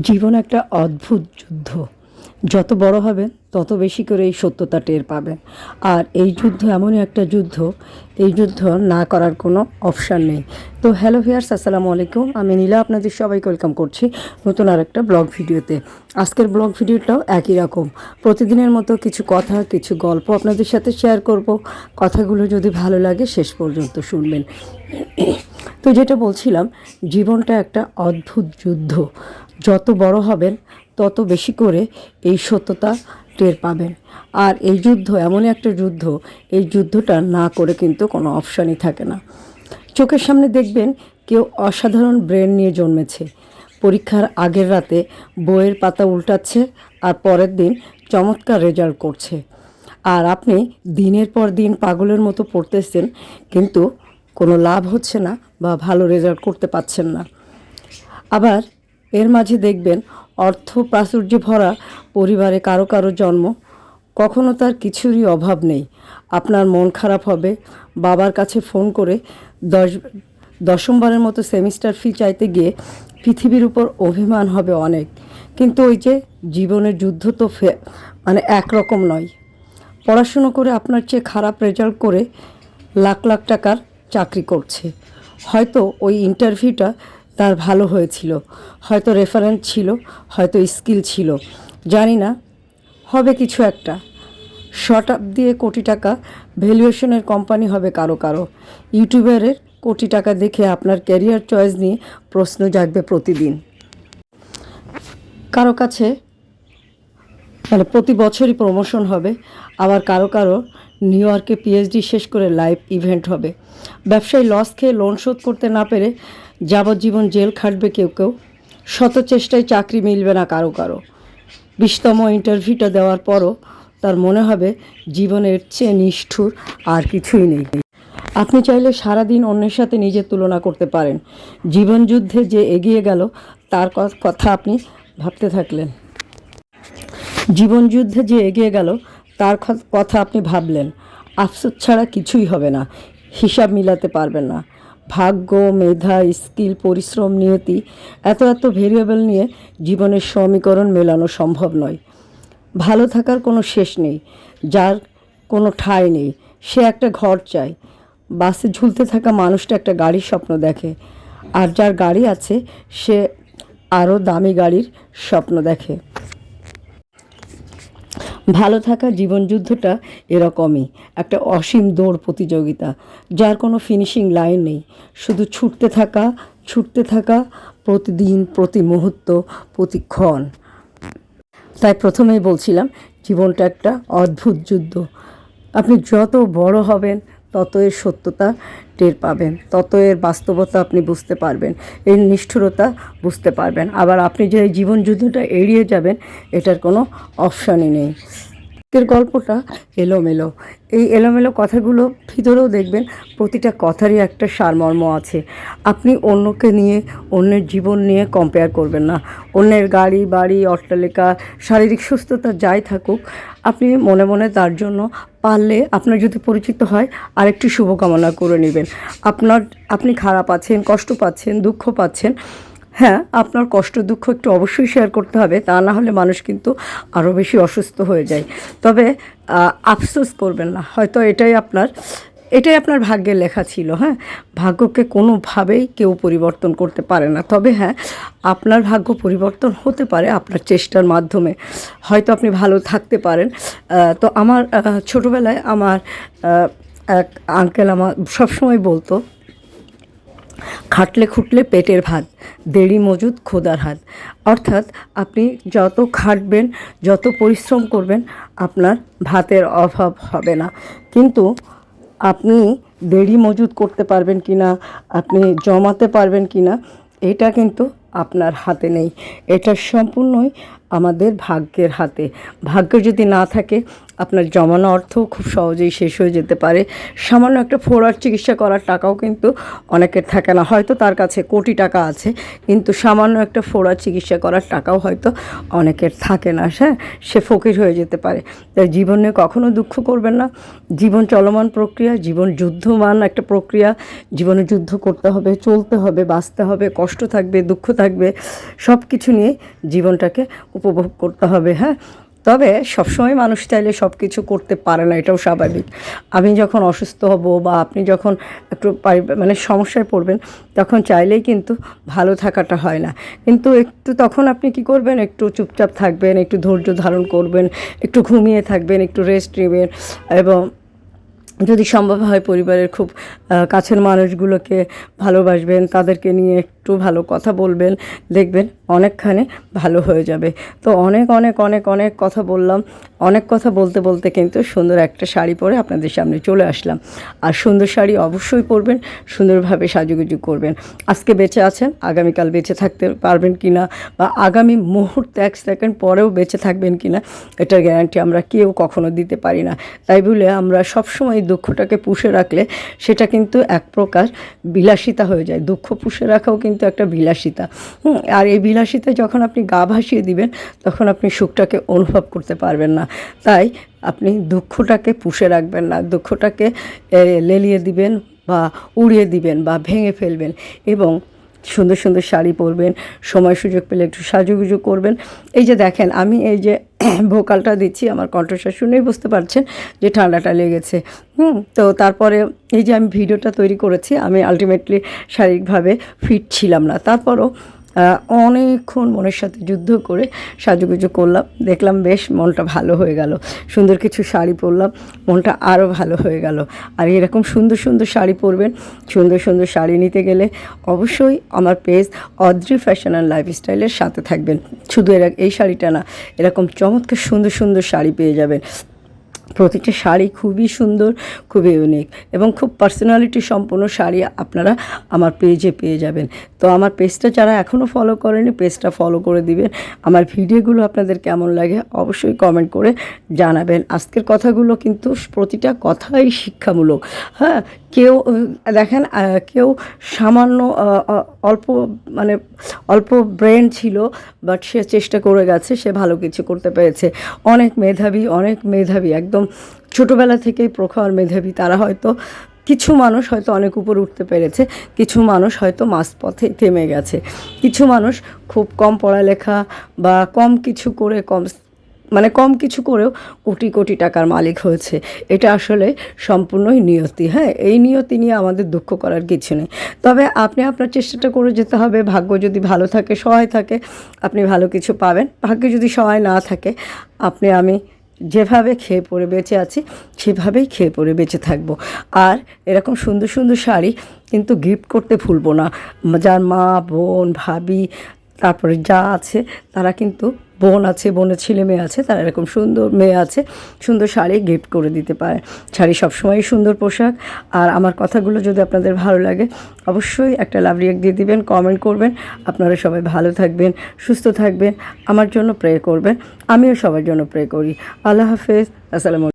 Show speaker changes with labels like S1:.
S1: জীবন একটা অদ্ভুত যুদ্ধ। যত বড় হবেন তত বেশি করে এই সত্যতা টের পাবেন। আর এই যুদ্ধ এমনই একটা যুদ্ধ, এই যুদ্ধ না করার কোনো অপশান নেই। তো হ্যালো ভিউয়ার্স, আসসালামু আলাইকুম। আমি নীলা আপনাদের সবাইকে ওয়েলকাম করছি নতুন আর একটা ব্লগ ভিডিওতে। আজকের ব্লগ ভিডিওটাও একই রকম, প্রতিদিনের মতো কিছু কথা, কিছু গল্প আপনাদের সাথে শেয়ার করব। কথাগুলো যদি ভালো লাগে শেষ পর্যন্ত শুনবেন। তো যেটা বলছিলাম, জীবনটা একটা অদ্ভুত যুদ্ধ। যত বড় হবেন তত বেশি করে এই সত্যতা টের পাবেন। আর এই যুদ্ধ এমনই একটা যুদ্ধ, এই যুদ্ধটা না করে কিন্তু কোনো অপশানই থাকে না। চোখের সামনে দেখবেন কেউ অসাধারণ ব্রেন নিয়ে জন্মেছে, পরীক্ষার আগের রাতে বইয়ের পাতা উল্টাচ্ছে আর পরের দিন চমৎকার রেজাল্ট করছে। আর আপনি দিনের পর দিন পাগলের মতো পড়তেছেন, কিন্তু কোনো লাভ হচ্ছে না বা ভালো রেজাল্ট করতে পারছেন না। আবার এর মাঝে দেখবেন অর্থ প্রাচুর্যে ভরা পরিবারে কারো কারো জন্ম, কখনো তার কিছুরই অভাব নেই। আপনার মন খারাপ হবে, বাবার কাছে ফোন করে দশমবারের মতো সেমিস্টার ফি চাইতে গিয়ে পৃথিবীর উপর অভিমান হবে অনেক। কিন্তু ওই যে জীবনের যুদ্ধ তো একরকম নয়। পড়াশুনো করে আপনার চেয়ে খারাপ রেজাল্ট করে লাখ লাখ টাকার চাকরি করছে। হয়তো ওই ইন্টারভিউটা তার ভালো হয়েছিল, হয়তো রেফারেন্স ছিল, হয়তো স্কিল ছিল, জানি না, হবে কিছু একটা। শতাব্দী কোটি টাকা ভ্যালুয়েশনের কোম্পানি হবে কারো কারো। ইউটিউবারের কোটি টাকা দেখে আপনার ক্যারিয়ার চয়েস নিয়ে প্রশ্ন জাগবে প্রতিদিন। কারো কাছে প্রতি বছরই প্রমোশন হবে, আবার কারো কারো নিউ ইয়র্কে পিএইচডি শেষ করে লাইভ ইভেন্ট হবে। ব্যবসায় লস খেয়ে লোন শোধ করতে না পেরে যাবজ্জীবন জেল খাটবে কেউ কেউ। শত চেষ্টায় চাকরি মিলবে না কারো কারো। 20তম ইন্টারভিউটা দেওয়ার পরও তার মনে হবে জীবনের চেয়ে নিষ্ঠুর আর কিছুই নেই। আপনি চাইলে সারাদিন অন্যের সাথে নিজের তুলনা করতে পারেন। জীবন যুদ্ধে যে এগিয়ে গেল তার কথা আপনি ভাবতে থাকলেন। জীবন যুদ্ধে যে এগিয়ে গেল তার কথা আপনি ভাবলেন। আফসোস ছাড়া কিছুই হবে না, হিসাব মিলাতে পারবেন না। ভাগ্য, মেধা, স্কিল, পরিশ্রম, নিয়তি, এত এত ভেরিয়েবল নিয়ে জীবনের সমীকরণ মেলানো সম্ভব নয়। ভালো থাকার কোনো শেষ নেই, যার কোনো ঠাঁই নেই সে একটা ঘর চায়। বাসে ঝুলতে থাকা মানুষটা একটা গাড়ির স্বপ্ন দেখে, আর যার গাড়ি আছে সে আরও দামি গাড়ির স্বপ্ন দেখে। ভালো থাকা জীবনযুদ্ধটা এরকমই, একটা অসীম দৌড় প্রতিযোগিতা, যার কোনো ফিনিশিং লাইন নেই। শুধু ছুটতে থাকা প্রতিদিন, প্রতি মুহূর্ত, প্রতিক্ষণ। তাই প্রথমেই বলছিলাম, জীবনটা একটা অদ্ভুত যুদ্ধ। আপনি যত বড় হবেন তত এর সত্যতা টের পাবেন, তত এর বাস্তবতা আপনি বুঝতে পারবেন, এর নিষ্ঠুরতা বুঝতে পারবেন। আবার আপনি যে এই জীবন যুদ্ধটা এড়িয়ে যাবেন, এটার কোনো অপশানই নেই। এর গল্পটা এলোমেলো, এই এলোমেলো কথাগুলো ভিতরেও দেখবেন প্রতিটা কথারই একটা সারমর্ম আছে। আপনি অন্যকে নিয়ে, অন্যের জীবন নিয়ে কম্পেয়ার করবেন না। অন্যের গাড়ি, বাড়ি, অট্টালিকা, শারীরিক সুস্থতা যাই থাকুক, আপনি মনে মনে তার জন্য পারলে আপনার যদি পরিচিত হয় আরেকটু শুভকামনা করে নেবেন। আপনি খারাপ আছেন, কষ্ট পাচ্ছেন, দুঃখ পাচ্ছেন, হ্যাঁ, আপনার কষ্ট দুঃখ একটু অবশ্যই শেয়ার করতে হবে, তা না হলে মানুষ কিন্তু আরও বেশি অসুস্থ হয়ে যায়। তবে আফসোস করবেন না, হয়তো এটাই আপনার ভাগ্যের লেখা ছিল। হ্যাঁ, ভাগ্যকে কোনোভাবেই কেউ পরিবর্তন করতে পারে না। তবে হ্যাঁ, আপনার ভাগ্য পরিবর্তন হতে পারে আপনার চেষ্টার মাধ্যমে, হয়তো আপনি ভালো থাকতে পারেন। তো আমার ছোটোবেলায় আমার এক আঙ্কেল আমার সবসময় বলতো, খাটলে খুটলে পেটের ভাত, দেরি মজুদ খোদার হাত। অর্থাৎ আপনি যত খাটবেন, যত পরিশ্রম করবেন, আপনার ভাতের অভাব হবে না। কিন্তু আপনি দেরি মজুদ করতে পারবেন কি না, আপনি জমাতে পারবেন কি না, এটা কিন্তু আপনার হাতে নেই। এটা সম্পূর্ণই আমাদের ভাগ্যের হাতে। ভাগ্য যদি না থাকে আপনার জমানো অর্থ খুব সহজেই শেষ হয়ে যেতে পারে। সামান্য একটা ফোঁড়ার চিকিৎসা করার টাকাও কিন্তু অনেকের থাকে না, হয়তো তার কাছে কোটি টাকা আছে কিন্তু সামান্য একটা ফোঁড়ার চিকিৎসা করার টাকাও হয়তো অনেকের থাকে না, হ্যাঁ, সে ফকির হয়ে যেতে পারে। তাই জীবনে কখনো দুঃখ করবেন না। জীবন চলমান প্রক্রিয়া, জীবন যুদ্ধমান একটা প্রক্রিয়া। জীবনে যুদ্ধ করতে হবে, চলতে হবে, বাঁচতে হবে, কষ্ট থাকবে, দুঃখ থাকবে, সব কিছু নিয়ে জীবনটাকে উপভোগ করতে হবে। হ্যাঁ, তবে সবসময় মানুষ চাইলে সব কিছু করতে পারে না, এটাও স্বাভাবিক। আমি যখন অসুস্থ হব বা আপনি যখন একটু মানে সমস্যায় পড়বেন, তখন চাইলেই কিন্তু ভালো থাকাটা হয় না। কিন্তু একটু তখন আপনি কি করবেন, একটু চুপচাপ থাকবেন, একটু ধৈর্য ধারণ করবেন, একটু ঘুমিয়ে থাকবেন, একটু রেস্ট নেবেন এবং যদি সম্ভব হয় পরিবারের খুব কাছের মানুষগুলোকে ভালোবাসবেন, তাদেরকে নিয়ে একটু ভালো কথা বলবেন, দেখবেন অনেকখানি ভালো হয়ে যাবে। তো অনেক অনেক অনেক অনেক কথা বললাম। অনেক কথা বলতে বলতে কিন্তু সুন্দর একটা শাড়ি পরে আপনাদের সামনে চলে আসলাম। আর সুন্দর শাড়ি অবশ্যই পরবেন, সুন্দরভাবে সাজুগুজু করবেন। আজকে বেঁচে আছেন, আগামীকাল বেঁচে থাকতে পারবেন কি না বা আগামী মুহূর্তে 1 সেকেন্ড পরেও বেঁচে থাকবেন কি না, এটার গ্যারান্টি আমরা কেউ কখনো দিতে পারি না। তাই বলে আমরা সবসময় দুঃখটাকে পুষে রাখলে সেটা কিন্তু এক প্রকার বিলাসিতা হয়ে যায়। দুঃখ পুষে রাখাও কিন্তু একটা বিলাসিতা। আর এই বিলাসিতায় যখন আপনি গা ভাসিয়ে দিবেন, তখন আপনি সুখটাকে অনুভব করতে পারবেন না। তাই আপনি দুঃখটাকে পুষে রাখবেন না, দুঃখটাকে লেলিয়ে দিবেন বা উড়িয়ে দিবেন বা ভেঙে ফেলবেন এবং সুন্দর সুন্দর শাড়ি পরবেন, সময় সুযোগ পেলে একটু সাজুগুজু করবেন। এই যে দেখেন আমি এই যে ভোকালটা দিচ্ছি, আমার কণ্ঠস্বর শুনেই বুঝতে পারছেন যে ঠান্ডাটা লেগেছে। তো তারপরে এই যে আমি ভিডিওটা তৈরি করেছি, আমি আলটিমেটলি শারীরিকভাবে ফিট ছিলাম না, তারপরও অনেকক্ষণ মনের সাথে যুদ্ধ করে সাজুগুজু করলাম, দেখলাম বেশ মনটা ভালো হয়ে গেল। সুন্দর কিছু শাড়ি পরলাম, মনটা আরও ভালো হয়ে গেল। আর এরকম সুন্দর সুন্দর শাড়ি পরবেন। সুন্দর সুন্দর শাড়ি নিতে গেলে অবশ্যই আমার পেজ অদ্রি ফ্যাশন অ্যান্ড লাইফস্টাইলের সাথে থাকবেন। শুধু এই শাড়িটা না, এরকম চমৎকার সুন্দর সুন্দর শাড়ি পেয়ে যাবেন। প্রতিটা শাড়ি খুবই সুন্দর, খুবই ইউনিক এবং খুব পার্সোনালিটি সম্পন্ন শাড়ি আপনারা আমার পেজে পেয়ে যাবেন। তো আমার পেজটা যারা এখনও ফলো করেনি, পেজটা ফলো করে দিবেন। আমার ভিডিওগুলো আপনাদের কেমন লাগে অবশ্যই কমেন্ট করে জানাবেন। আজকের কথাগুলো কিন্তু প্রতিটা কথাই শিক্ষামূলক। হ্যাঁ, কেউ দেখেন কেউ সামান্য অল্প মানে অল্প ব্রেন ছিল, বাট সে চেষ্টা করে গেছে, সে ভালো কিছু করতে পেরেছে। অনেক মেধাবী একদম ছোটোবেলা থেকেই প্রখর মেধাবী তারা হয়তো, কিছু মানুষ হয়তো অনেক উপরে উঠতে পেরেছে, কিছু মানুষ হয়তো মাঝপথে থেমে গেছে, কিছু মানুষ খুব কম পড়ালেখা বা কম কিছু করে কম কিছু করেও কোটি কোটি টাকার মালিক হয়েছে। এটা আসলে সম্পূর্ণই নিয়তি। হ্যাঁ, এই নিয়তি নিয়ে আমাদের দুঃখ করার কিছু নেই। তবে আপনি আপনার চেষ্টাটা করে যেতে হবে। ভাগ্য যদি ভালো থাকে, সহায় থাকে, আপনি ভালো কিছু পাবেন। ভাগ্যে যদি সহায় না থাকে, আমি যেভাবে খেয়ে পরে বেঁচে আছি সেভাবেই খেয়ে পরে বেঁচে থাকবো। আর এরকম সুন্দর সুন্দর শাড়ি কিন্তু গিফট করতে ভুলবো না। যার মা, বোন, ভাবি, তারপরে যা আছে তারা কিন্তু, বোন আছে, বোনের ছেলে মেয়ে আছে, তারা এরকম সুন্দর মেয়ে আছে, সুন্দর শাড়ি গিফট করে দিতে পারে। শাড়ি সবসময়ই সুন্দর পোশাক। আর আমার কথাগুলো যদি আপনাদের ভালো লাগে অবশ্যই একটা লাভ রিঅ্যাক্ট দিয়ে দিবেন, কমেন্ট করবেন। আপনারা সবাই ভালো থাকবেন, সুস্থ থাকবেন, আমার জন্য প্রে করবেন। আমিও সবার জন্য প্রে করি। আল্লাহ হাফেজ, আসসালামু আলাইকুম।